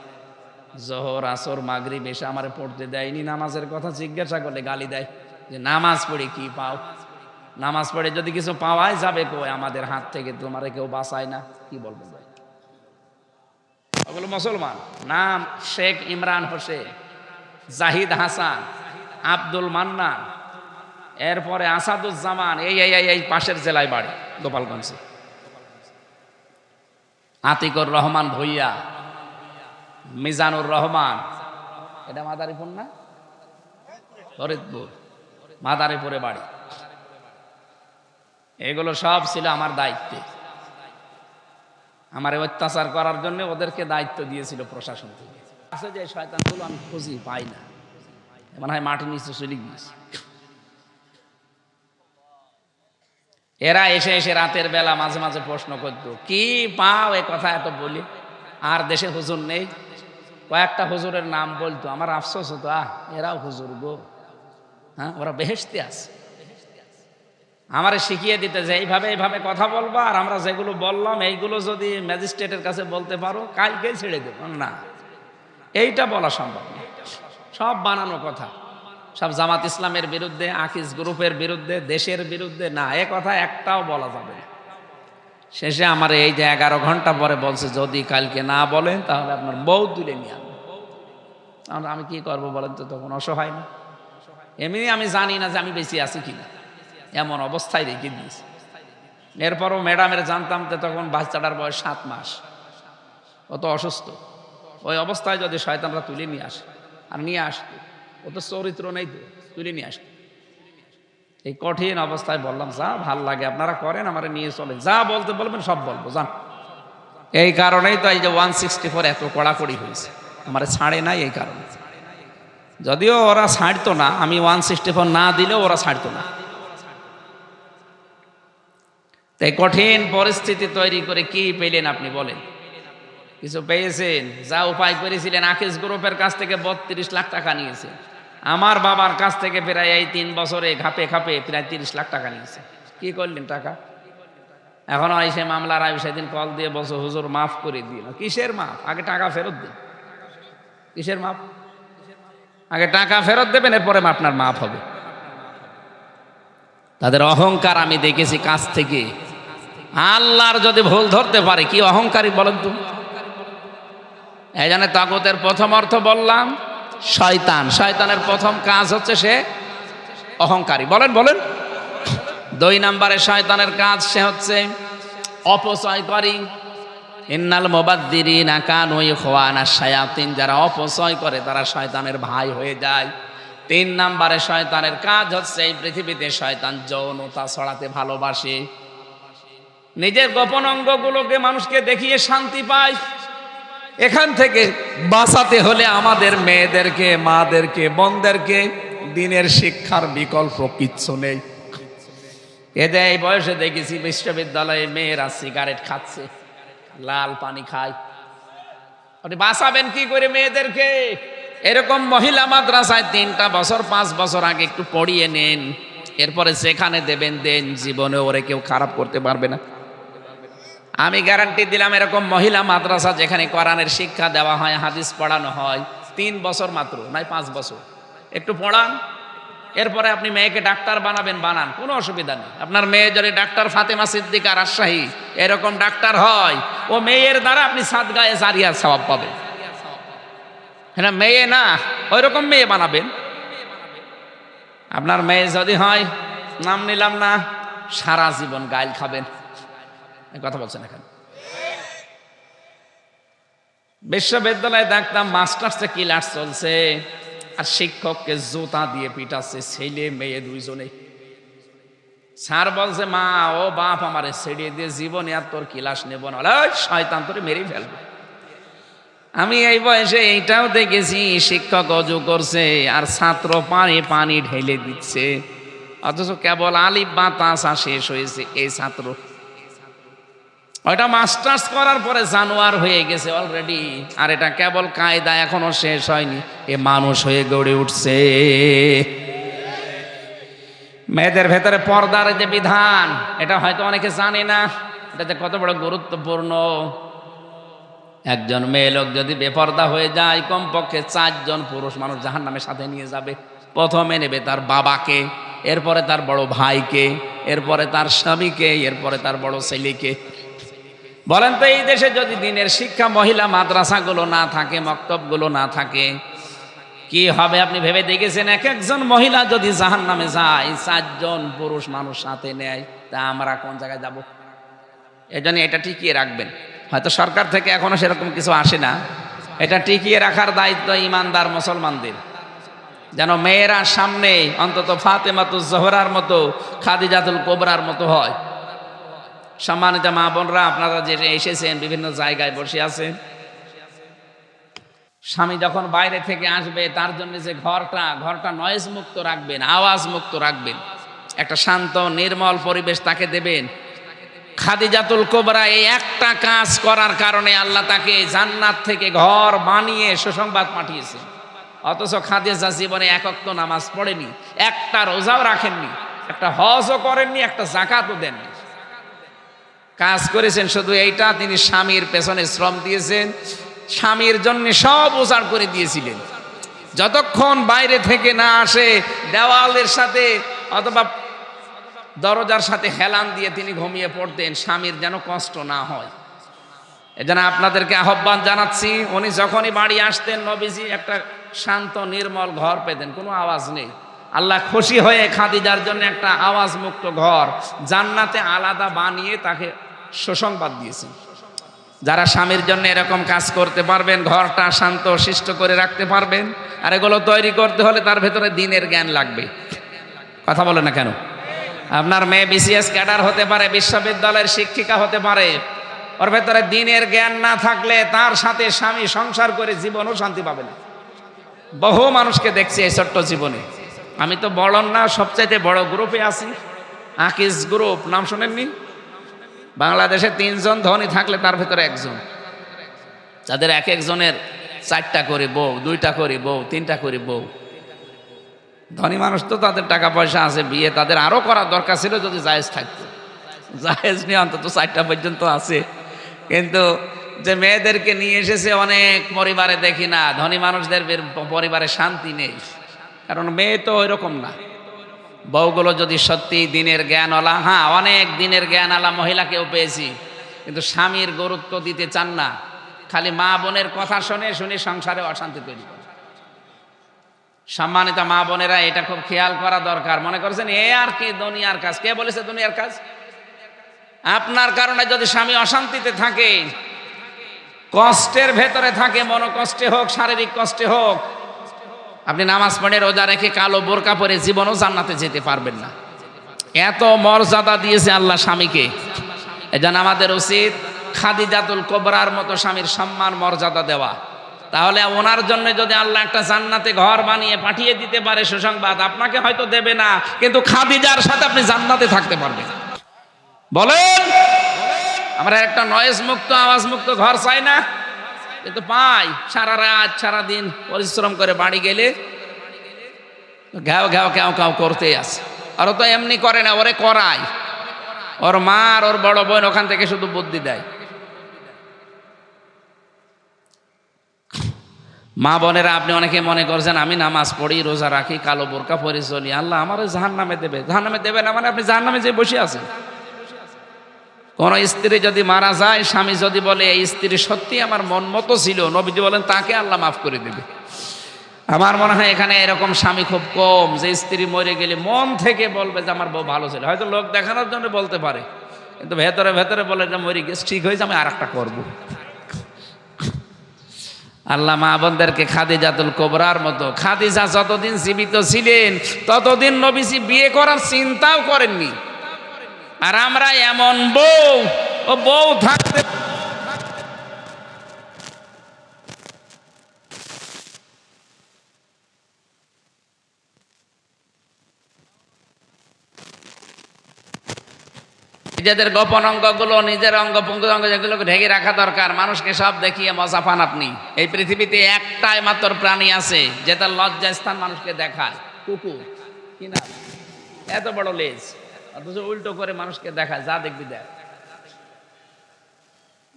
জোহর, আসর, মাগরিব, এসে আমার পড়তে দেয়নি। নামাজের কথা জিজ্ঞাসা করলে গালি দেয় যে নামাজ পড়ে কি পাও? নামাজ পড়ে যদি কিছু পাওয়াই যাবে কই আমাদের হাত থেকে, তোমারে কেউ বাঁচায় না। কি বলবো ভাই? ওগুলো মুসলমান। নাম শেখ ইমরান হোসেন, জাহিদ হাসান, আব্দুল মান্নান, এরপরে আসাদুজ্জামান, এই পাশের জেলায় বাড়ি, গোপালগঞ্জে। আতিকুর রহমান ভুইয়া, মিজানুর রহমান, এটা মাদারীপুর না? ফরিদপুর, মাদারীপুরে বাড়ি। এগুলো সব ছিল আমার দায়িত্বে। আমার অত্যাচার করার জন্য ওদেরকে দায়িত্ব দিয়েছিল প্রশাসন থেকে। আছে যে শয়তানগুলো আমি খুঁজি পাই না, মনে হয় মাটির নিচে চলে গিয়েছে। এরা এসে এসে রাতের বেলা মাঝে মাঝে প্রশ্ন করতো, কি পাও এ কথা এত বলি? আর দেশে হুজুর নেই? কয়েকটা হুজুরের নাম বলতো, আমার আফসোস হতো, এরাও হুজুর গো, হ্যাঁ, ওরা বেহেশতে আছে। আমারে শিখিয়ে দিতে যে এইভাবে কথা বলবা, আর আমরা যেগুলো বললাম এইগুলো যদি ম্যাজিস্ট্রেটের কাছে বলতে পারো কালকেই ছেড়ে দেব। না, এইটা বলা সম্ভব না, সব বানানো কথা, সব জামাত ইসলামের বিরুদ্ধে, আকিজ গ্রুপের বিরুদ্ধে, দেশের বিরুদ্ধে। না, এ কথা একটাও বলা যাবে না। শেষে আমার এই যে 11 ঘন্টা পরে বলছে, যদি কালকে না বলেন তাহলে আপনার বউ তুলে নিয়ে আনবেন। আমি কি করবো বলেন তো? তখন অসহায় না? এমনি আমি জানি না যে আমি বেঁচে আছি কিনা, এমন অবস্থায় রেখে দিয়েছি। এরপরও ম্যাডামের জানতাম যে তখন বাচ্চাটার বয়স 7 মাস, ও তো অসুস্থ। ওই অবস্থায় যদি শয়তানরা তুলে নিয়ে আসে, আর নিয়ে আসতো, ও তো চরিত্র নেই, তো তুলে নিয়ে আসতো। এই কঠিন অবস্থায় বললাম, যা ভাল লাগে আপনারা করেন, আমার নিয়ে চলে, যা বলতে বলবেন সব বলবো, যান। এই কারণেই তো এই যে 164 এত কড়াকড়ি হয়েছে, আমার ছাড়ে নাই এই কারণে। যদিও ওরা ছাড়তো না, আমি 164 না দিলেও ওরা ছাড়তো না। তাই কঠিন পরিস্থিতি তৈরি করে কি পেলেন আপনি বলেন? কিছু পেয়েছেন? যা উপায় করেছিলেন, আকিজ গ্রুপের কাছ থেকে 32 লাখ টাকা নিয়েছে, আমার বাবার কাছ থেকে প্রায় এই 3 বছরে ঘাপে ঘাপে প্রায় 30 লাখ টাকা নিয়েছে। কি করলেন টাকা? এখনো এসে মামলার আয় সেদিন কল দিয়ে বলছো, হুজুর মাফ করে দিন। কিসের মাফ? আগে টাকা ফেরত দিন। কিসের মাফ? আগে টাকা ফেরত দেবেন, এরপরে আপনার মাফ হবে। তাদের অহংকার আমি দেখেছি কাছ থেকে। আল্লাহর যদি ভুল ধরতে পারে, কি অহংকারী বলেন তো। এই জন্য তাগুতের প্রথম অর্থ বললাম শয়তান। শয়তানের প্রথম কাজ হচ্ছে সে অহংকারী। বলেন বলেন। 2 নম্বরে শয়তানের কাজ সে হচ্ছে অপচয়কারী। ইন্নাল মুবাদ্দিরিনা কানু ইখওয়ানাশ শায়াতিন, যারা অপচয় করে তারা শয়তানের ভাই হয়ে যায়। 3 নম্বরে শয়তানের কাজ হচ্ছে এই পৃথিবীতে শয়তান যৌনতা ছড়াতে ভালোবাসে। নিজের গোপন অঙ্গগুলোকে মানুষকে দেখিয়ে শান্তি পায়। এখান থেকে বাঁচাতে হলে আমাদের মেয়েদেরকে, মাদেরকে, বোনদেরকে দিনের শিক্ষার বিকল্প কিচ্ছু নেই। এদের এই বয়সে দেখেছি বিশ্ববিদ্যালয়ে মেয়েরা সিগারেট খাচ্ছে, লাল পানি খায়। আপনি বাঁচাবেন কি করে মেয়েদেরকে? এরকম মহিলা মাদ্রাসায় 3টা বছর 5 বছর আগে একটু পড়িয়ে নেন, এরপরে যেখানে দেবেন দেন, জীবনে ওরে কেউ খারাপ করতে পারবে না। আমি গ্যারান্টি দিলাম, এরকম মহিলা মাদ্রাসা যেখানে কোরআনের শিক্ষা দেওয়া হয়, হাদিস পড়ানো হয়, 3 বছর মাত্র, নয় 5 বছর একটু পড়ান, এরপরে আপনি মেয়েকে ডাক্তার বানাবেন, বানান, কোনো অসুবিধা নেই। আপনার মেয়ে যদি ডাক্তার ফাতেমা সিদ্দিকা রাজশাহী এরকম ডাক্তার হয়, ও মেয়ের দ্বারা আপনি সাদগায়ে জারিয়ার সওয়াব পাবেন। হ্যাঁ, মেয়ে না, ওই রকম মেয়ে বানাবেন। আপনার মেয়ে যদি হয়, নাম নিলাম না, সারা জীবন গাইল খাবেন। কথা বলছেন এখন। বিশ্ববিদ্যালয়ে দেখতাম মাস্টার্সে ক্লাস চলছে, আর শিক্ষককে জুতা দিয়ে পিটাচ্ছে, ছেলে মেয়ে দুইজনে। স্যার বলছে, মা ও বাপ আমারে ছেড়ে দিয়ে জীবনে আর তোর ক্লাস নেব না, শয়তান তোরে মেরেই ফেলবে। আমি এই বয়সে এইটাও দেখেছি, শিক্ষক অজু করছে আর ছাত্র পানি পানি ঢেলে দিচ্ছে, অথচ কেবল আলিফ বা তাসা শেষ হয়েছে এই ছাত্র। ওইটা মাস্টার্স করার পরে জানোয়ার হয়ে গেছে অলরেডি, আর এটা কেবল কায়দা, এখনো শেষ হয়নি, এ মানুষ হয়ে গড়ে উঠছে। মেয়েদের ভেতরে পর্দার যে বিধান, এটা হয়তো অনেকে জানে না, এটা যে কত বড় গুরুত্বপূর্ণ। একজন মেয়ে লোক যদি বেপর্দা হয়ে যায়, কমপক্ষে 4 জন পুরুষ মানুষ জাহান্নামের সাথে নিয়ে যাবে। প্রথমে নেবে তার বাবাকে, এরপরে তার বড় ভাইকে, এরপরে তার স্বামীকে, এরপরে তার বড় ছেলেকে। বলেন তো, এই দেশে যদি দিনের শিক্ষা, মহিলা মাদ্রাসাগুলো না থাকে, মক্তবগুলো না থাকে, কি হবে আপনি ভেবে দেখেছেন? এক একজন মহিলা যদি জাহান্নামে যায়, 4 জন পুরুষ মানুষ সাথে নেয়, তা আমরা কোন জায়গায় যাব? এজন্য এটা টিকিয়ে রাখবেন। হয়তো সরকার থেকে এখনো সেরকম কিছু আসে না, এটা টিকিয়ে রাখার দায়িত্ব ইমানদার মুসলমানদের, যেন মেয়েরা সামনে অন্তত ফাতেমাতুজ জোহরার মতো, খাদিজাতুল কুবরার মতো হয়। সম্মানিত মা বোনরা, আপনারা যে এসেছেন, বিভিন্ন জায়গায় বসে আছেন, স্বামী যখন বাইরে থেকে আসবে তার জন্য যে ঘরটা নয়েজ মুক্ত রাখবেন, আওয়াজ মুক্ত রাখবেন, একটা শান্ত নির্মল পরিবেশ তাকে দেবেন। খাদিজাতুল কুবরা এই একটা কাজ করার কারণে আল্লাহ তাকে জান্নাত থেকে ঘর বানিয়ে সুসংবাদ পাঠিয়েছে। অথচ খাদিজা জীবনে 1 ওয়াক্ত নামাজ পড়েনি, একটা রোজাও রাখেননি, একটা হজও করেননি, একটা যাকাতও দেননি। কাজ করেছেন শুধু এইটা, তিনি স্বামীর পেছনে শ্রম দিয়েছেন, স্বামীর জন্য সব উজাড় করে দিয়েছিলেন। যতক্ষণ বাইরে থেকে না আসে, দেওয়ালের সাথে অথবা দরজার সাথে হেলান দিয়ে তিনি ঘুমিয়ে পড়তেন, স্বামীর যেন কষ্ট না হয়। এজন্য আপনাদেরকে আহ্বান জানাচ্ছি, উনি যখনই বাড়ি আসতেন, নবীজি একটা শান্ত নির্মল ঘর পেতেন, কোনো আওয়াজ নেই, আল্লাহ খুশি হয়ে খাদিজার জন্য একটা আওয়াজ মুক্ত ঘর জান্নাতে আলাদা বানিয়ে তাকে সুসংবাদ দিয়েছেন। যারা স্বামীর জন্য এরকম কাজ করতে পারবেন, ঘরটা শান্ত শিষ্ট করে রাখতে পারবেন, আর এগুলো তৈরি করতে হলে তার ভেতরে দ্বীনের জ্ঞান লাগবে। কথা বলে না কেন? আপনার মেয়ে বিসিএস ক্যাডার হতে পারে, বিশ্ববিদ্যালয়ের শিক্ষিকা হতে পারে, ওর ভেতরে দ্বীনের জ্ঞান না থাকলে তার সাথে স্বামী সংসার করে জীবনও শান্তি পাবে না। বহু মানুষকে দেখছি এই ছোট্ট জীবনে। আমি তো বড় না, সবচাইতে বড় গ্রুপে আছি, আকিজ গ্রুপ, নাম শোনেননি? বাংলাদেশে 3 জন ধনী থাকলে তার ভেতরে একজন, যাদের এক একজনের 4টা করে বউ, 2টা করে বউ, 3টা করে বউ। ধনী মানুষ তো, তাদের টাকা পয়সা আছে, বিয়ে তাদের আরো করার দরকার ছিল যদি জায়েজ থাকতো। জায়েজ নিয়ে অন্তত 4টা পর্যন্ত আছে। কিন্তু যে মেয়েদেরকে নিয়ে এসেছে অনেক পরিবারে দেখি না, ধনী মানুষদের পরিবারে শান্তি নেই, কারণ মেয়ে তো ওই রকম না। বউগুলো যদি সত্যি দিনের জ্ঞানওয়ালা, হ্যাঁ অনেক দিনের জ্ঞানওয়ালা মহিলাকেও পেয়েছি, কিন্তু স্বামীর গুরুত্ব দিতে চান না, খালি মা বোনের কথা শুনে শুনে সংসারে অশান্তি তৈরি করে। সম্মানিত মা বোনেরা, এটা খুব খেয়াল করা দরকার। মনে করছেন এ আর কি দুনিয়ার কাজ? কে বলেছে দুনিয়ার কাজ? আপনার কারণে যদি স্বামী অশান্তিতে থাকে, কষ্টের ভেতরে থাকে, মনোকষ্টে হোক শারীরিক কষ্টে হোক, আপনি নামাজ পড়ে রোজা রেখে কালো বোরকা পরে জীবনও জান্নাতে যেতে পারবেন না। এত মর্যাদা দিয়েছে আল্লাহ স্বামীকে। এজন্য আমাদের উচিত খাদিজাতুল কুবরার মতো স্বামীর সম্মান মর্যাদা দেওয়া। তাহলে ওনার জন্য যদি আল্লাহ একটা জান্নাতে ঘর বানিয়ে পাঠিয়ে দিতে পারে সুসংবাদ, আপনাকে হয়তো দেবে না, কিন্তু খাদিজার সাথে আপনি জান্নাতে থাকতে পারবেন। বলেন, আমরা একটা নয়েজ মুক্ত, আওয়াজ মুক্ত ঘর চাই না? কিন্তু পাই, সারা রাত সারা দিন পরিশ্রম করে বাড়ি গেলে ঘ্যাও ঘ্যাও ঘ্যাও ঘ্যাও করতে আসে। আর ও তো এমনি করে না, ওরে করায়, ওর মা আর ওর বড় বোন ওখান থেকে শুধু বুদ্ধি দেয়। মা বোনেরা, আপনি অনেকে মনে করছেন আমি নামাজ পড়ি, রোজা রাখি, কালো বোরকা পরে চলি, আল্লাহ আমারও জাহান্নামে দেবে। জাহান্নামে দেবে না মানে আপনি জাহান্নামে যে বসে আছেন। কোন স্ত্রী যদি মারা যায়, স্বামী যদি বলে এই স্ত্রী সত্যি আমার মন মতো ছিল, নবীজি বলেন তাকে আল্লাহ মাফ করে দেবে। আমার মনে হয় এখানে এরকম স্বামী খুব কম, যে স্ত্রী মরে গেলে মন থেকে বলবে যে আমার বউ ভালো ছিল। হয়তো লোক দেখানোর জন্য বলতে পারে, কিন্তু ভেতরে ভেতরে বলে যে মরে গেছে, ঠিক হয়েছে, আমি আর একটা করবো। আল্লাহ মা বোনদেরকে খাদিজাতুল কুবরার মতো, খাদিজা যতদিন জীবিত ছিলেন ততদিন নবীজি বিয়ে করার চিন্তাও করেননি। আর আমরা এমন বউ, ও বউ থাকতে নিজেদের গোপন অঙ্গগুলো, নিজের অঙ্গ পঙ্গু অঙ্গ যেগুলোকে ঢেকে রাখা দরকার, মানুষকে সব দেখিয়ে মজা পান আপনি। এই পৃথিবীতে একটাই মাত্র প্রাণী আছে যে তার লজ্জাস্থান মানুষকে দেখায়, কুকুর। কি না? এত বড় লেজ, অথচ উল্টো করে মানুষকে দেখায়, যা দেখবি দেখ।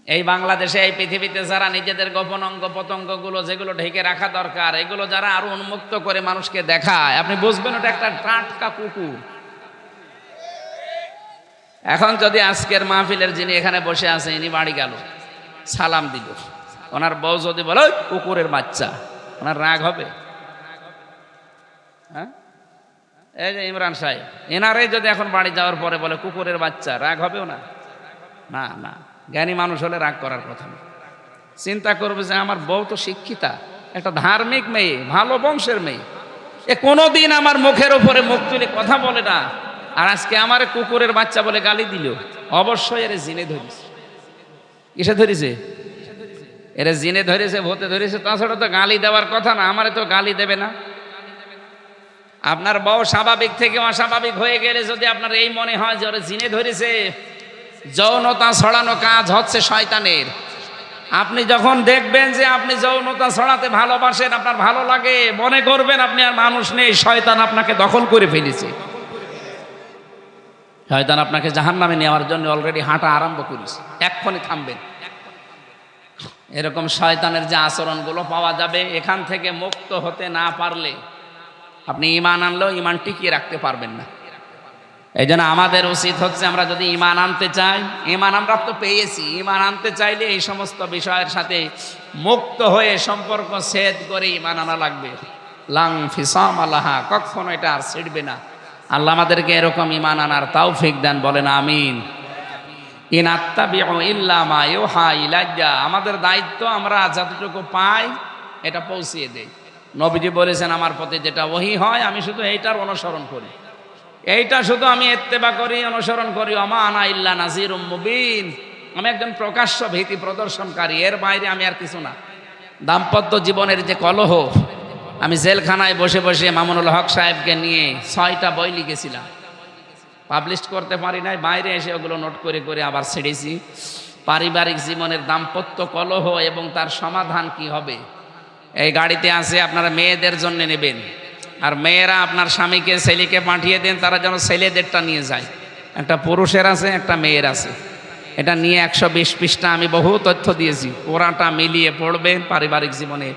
এই বাংলাদেশে, এই পৃথিবীতে যারা নিজেদের গোপন অঙ্গ প্রত্যঙ্গগুলো যেগুলো ঢেকে রাখা দরকার, এগুলো যারা আরো উন্মুক্ত করে মানুষকে দেখায়, আপনি বুঝবেন ওটা একটা টাটকা কুকুর। এখন যদি আজকের মাহফিলের যিনি এখানে বসে আছে, ইনি বাড়ি গেল, সালাম দিল, ওনার বউ যদি বলে কুকুরের বাচ্চা, ওনার রাগ হবে? হ্যাঁ, এই যে ইমরান সাহেব, এনারে যদি এখন বাড়ি যাওয়ার পরে বলে কুকুরের বাচ্চা, রাগ হবেও না? না না, জ্ঞানী মানুষ হলে রাগ করার কথা না। চিন্তা করবে যে আমার বউ তো শিক্ষিতা, একটা ধার্মিক মেয়ে, ভালো বংশের মেয়ে, এ কোনোদিন আমার মুখের উপরে মুখ তুলে কথা বলে না, আর আজকে আমার কুকুরের বাচ্চা বলে গালি দিল। অবশ্যই এর জিনে ধরেছে। কিসে ধরেছে? এর জিনে ধরেছে, ভূতে ধরেছে। তাছাড়া তো গালি দেওয়ার কথা না, আমারে তো গালি দেবে না। আপনার বউ স্বাভাবিক থেকে অস্বাভাবিক হয়ে গেলে যদি আপনার এই মনে হয় যে ওরে জিনে ধরেছে, যৌনতা ছড়ানো কাজ হচ্ছে শয়তানের। আপনি যখন দেখবেন যে আপনি যৌনতা ছড়াতে ভালোবাসেন, আপনার ভালো লাগে, মনে করবেন আপনি আর মানুষ নেই, শয়তান আপনাকে দখল করে ফেলেছে। শয়তান আপনাকে জাহান্নামে নেওয়ার জন্য অলরেডি হাঁটা আরম্ভ করেছে, এক্ষুনি থামবেন। এরকম শয়তানের যে আচরণগুলো পাওয়া যাবে, এখান থেকে মুক্ত হতে না পারলে আপনি ঈমান আনলেও ঈমান টিকিয়ে রাখতে পারবেন না। এই জন্য আমাদের উচিত হচ্ছে, আমরা যদি ঈমান আনতে চাই, ঈমান আমরা তো পেয়েছি, ঈমান আনতে চাইলে এই সমস্ত বিষয়ের সাথে মুক্ত হয়ে সম্পর্ক ছেদ করে ঈমান আনা লাগবে। লাং ফিসাম আলাহা, কখনো এটা আর ছিড়বে না। আল্লাহ আমাদেরকে এরকম ঈমান আনার তৌফিক দেন, বলেন আমিন। ইন আত্তাবিউ ইল্লা মা ইউহা ইলাইয়া, আমাদের দায়িত্ব আমরা যতটুকু পাই এটা পৌঁছিয়ে দেই। নবীজি বলেছেন আমার প্রতি যেটা ওহী হয় আমি শুধু এইটার অনুসরণ করি, এইটা শুধু আমি ইত্তেবা করি, অনুসরণ করি। ওমা আনা ইল্লা নাযিরুম মুবিন, আমি একজন প্রকাশ্য ভীতি প্রদর্শনকারী, এর বাইরে আমি আর কিছু না। দাম্পত্য জীবনের যে কলহ, আমি জেলখানায় বসে বসে মামুনুল হক সাহেবকে নিয়ে 6টা বই লিখেছিলাম, পাবলিশ করতে পারি নাই, বাইরে এসে ওগুলো নোট করে করে আবার ছেড়েছি। পারিবারিক জীবনের দাম্পত্য কলহ এবং তার সমাধান কি হবে, এই গাড়িতে আছে, আপনারা মেয়েদের জন্য নেবেন, আর মেয়েরা আপনার স্বামীকে ছেলেকে পাঠিয়ে দেন, তারা যেন ছেলেদেরটা নিয়ে যায়। একটা পুরুষের আছে, একটা মেয়ের আছে, এটা নিয়ে 120 পৃষ্ঠা আমি বহু তথ্য দিয়েছি। পুরাটা মিলিয়ে পড়বেন, পারিবারিক জীবনে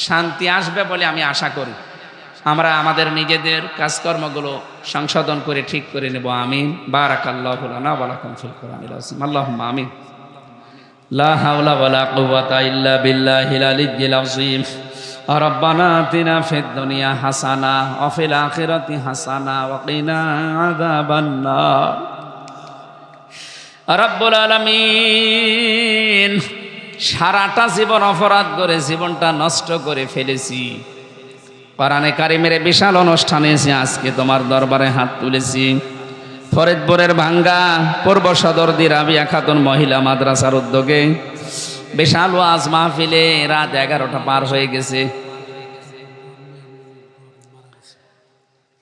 শান্তি আসবে বলে আমি আশা করি। আমরা আমাদের নিজেদের কাজকর্মগুলো সংশোধন করে ঠিক করে নেব, আমিন। বারাকাল্লাহু লানা ওয়া লাকুম ফিল কুরআনিল আযীম, আল্লাহুম্মা আমিন। লা হাওলা ওয়ালা কুওয়াতা ইল্লা বিল্লাহিল আলিয়্যিল আযীম। রব্বানা আতিনা ফিদ দুনিয়া হাসানা ওয়া ফিল আখিরাতি হাসানা ওয়া কিনা আযাবান নার। রব্বুল আলামিন, সারাটা জীবন অপরাধ করে জীবনটা নষ্ট করে ফেলেছি। কোরআনে কারিমের বিশাল অনুষ্ঠানে এসে আজকে তোমার দরবারে হাত তুলেছি। ফরিদপুরের ভাঙ্গা পূর্ব সদর রাবিয়া খাতুন মহিলা মাদ্রাসার উদ্যোগে বিশাল ওয়াজ মাহফিলে রাত 11টা পার হয়ে গেছে।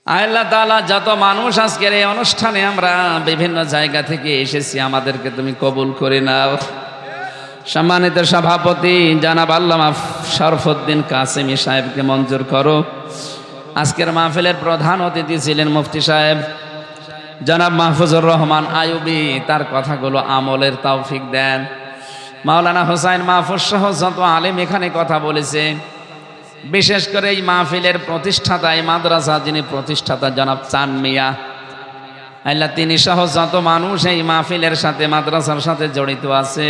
আল্লাহ তাআলা, যত মানুষ আজকের এই অনুষ্ঠানে আমরা বিভিন্ন জায়গা থেকে এসেছি, আমাদেরকে তুমি কবুল করে নাও। সম্মানিত সভাপতি জনাব আল্লামা শরফুদ্দিন কাসেমি সাহেবকে মঞ্জুর করো। আজকের মাহফিলের প্রধান অতিথি ছিলেন মুফতি সাহেব জনাব মাহফুজুর রহমান আইয়ুবী, তার কথাগুলো আমলের তৌফিক দেন। মাওলানা হোসাইন মাহফুজ সহ যত আলেম এখানে কথা বলেছে, বিশেষ করে এই মাহফিলের প্রতিষ্ঠাতা, এই মাদ্রাসা যিনি প্রতিষ্ঠাতা জনাব চান মিয়া, আল্লাহ তিনি সহ যত মানুষ এই মাহফিলের সাথে মাদ্রাসার সাথে জড়িত আছে,